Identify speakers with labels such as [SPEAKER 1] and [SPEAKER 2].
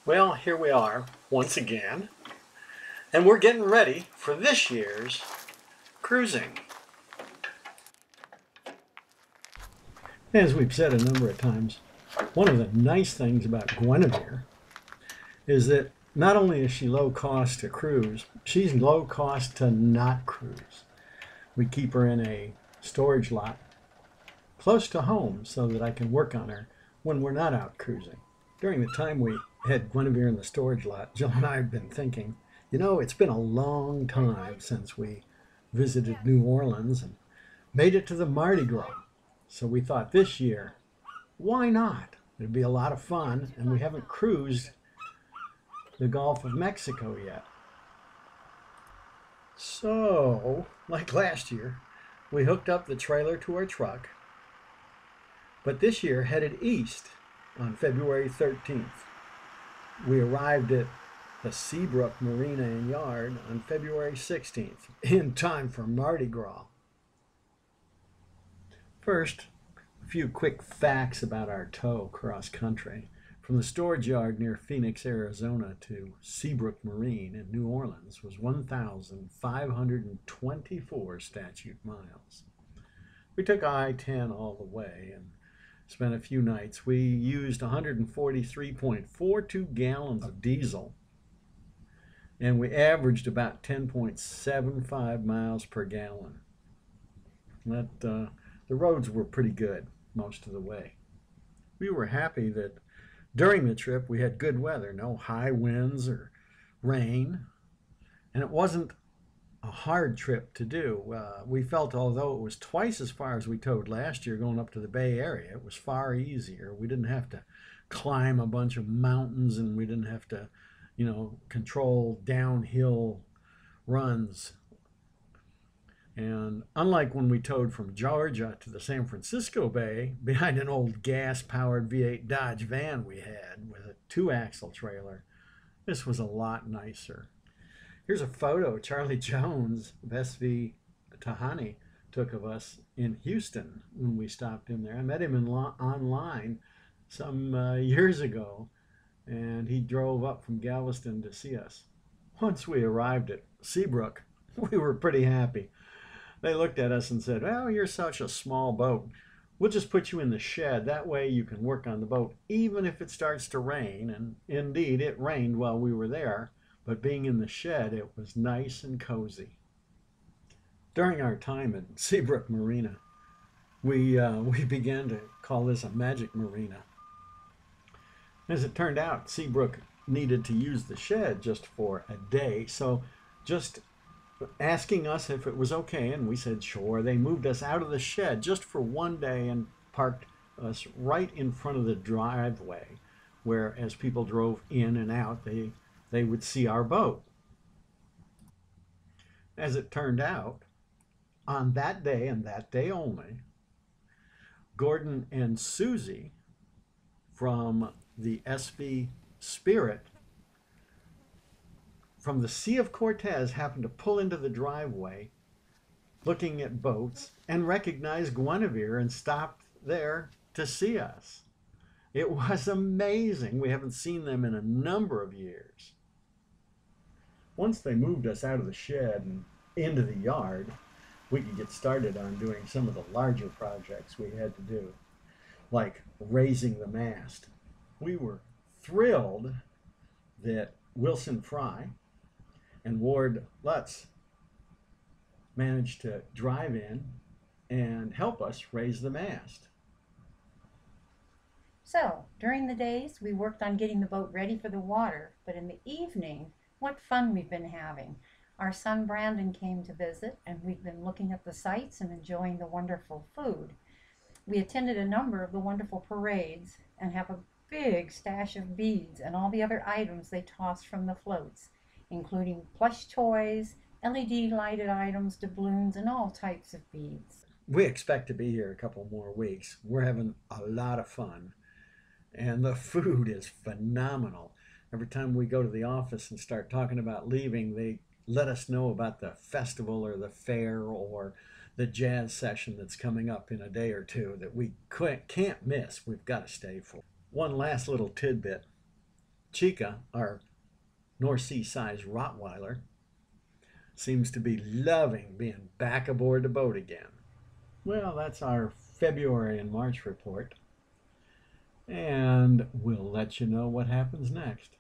[SPEAKER 1] Well, here we are once again, and we're getting ready for this year's cruising. As we've said a number of times, one of the nice things about Guenevere is that not only is she low cost to cruise, she's low cost to not cruise. We keep her in a storage lot close to home so that I can work on her when we're not out cruising. During the time we had Guinevere in the storage lot, Jill and I have been thinking, it's been a long time since we visited New Orleans and made it to the Mardi Gras. So we thought this year, why not? It'd be a lot of fun, and we haven't cruised the Gulf of Mexico yet. So, like last year, we hooked up the trailer to our truck, but this year headed east on February 13th. We arrived at the Seabrook Marina and Yard on February 16th, in time for Mardi Gras. First, a few quick facts about our tow cross country. From the storage yard near Phoenix, Arizona to Seabrook Marine in New Orleans was 1,524 statute miles. We took I-10 all the way and spent a few nights. We used 143.42 gallons of diesel, and we averaged about 10.75 miles per gallon. The roads were pretty good most of the way. We were happy that during the trip we had good weather, no high winds or rain, and it wasn't a hard trip to do. We felt although it was twice as far as we towed last year going up to the Bay Area, it was far easier. We didn't have to climb a bunch of mountains, and we didn't have to, control downhill runs. And unlike when we towed from Georgia to the San Francisco Bay behind an old gas-powered V8 Dodge van we had with a 2-axle trailer, this was a lot nicer. Here's a photo Charlie Jones of SV Tahani took of us in Houston when we stopped in there. I met him online some years ago, and he drove up from Galveston to see us. Once we arrived at Seabrook, we were pretty happy. They looked at us and said, "Well, you're such a small boat. We'll just put you in the shed. That way you can work on the boat even if it starts to rain." And indeed, it rained while we were there, but being in the shed, it was nice and cozy. During our time at Seabrook Marina, we began to call this a magic marina. As it turned out, Seabrook needed to use the shed just for a day, so just asking us if it was okay, and we said sure. They moved us out of the shed just for one day and parked us right in front of the driveway, where as people drove in and out, they would see our boat. As it turned out, on that day and that day only, Gordon and Susie from the SV Spirit from the Sea of Cortez happened to pull into the driveway looking at boats and recognized Guinevere and stopped there to see us. It was amazing. We haven't seen them in a number of years. Once they moved us out of the shed and into the yard, we could get started on doing some of the larger projects we had to do, like raising the mast. We were thrilled that Wilson Fry and Ward Lutz managed to drive in and help us raise the mast.
[SPEAKER 2] So, during the days, we worked on getting the boat ready for the water, but in the evening, what fun we've been having. Our son Brandon came to visit, and we've been looking at the sights and enjoying the wonderful food. We attended a number of the wonderful parades and have a big stash of beads and all the other items they toss from the floats, including plush toys, LED lighted items, doubloons, and all types of beads.
[SPEAKER 1] We expect to be here a couple more weeks. We're having a lot of fun, and the food is phenomenal. Every time we go to the office and start talking about leaving, they let us know about the festival or the fair or the jazz session that's coming up in a day or two that we can't miss. We've got to stay for. One last little tidbit. Chica, our North Sea size Rottweiler, seems to be loving being back aboard the boat again. Well, that's our February and March report, and we'll let you know what happens next.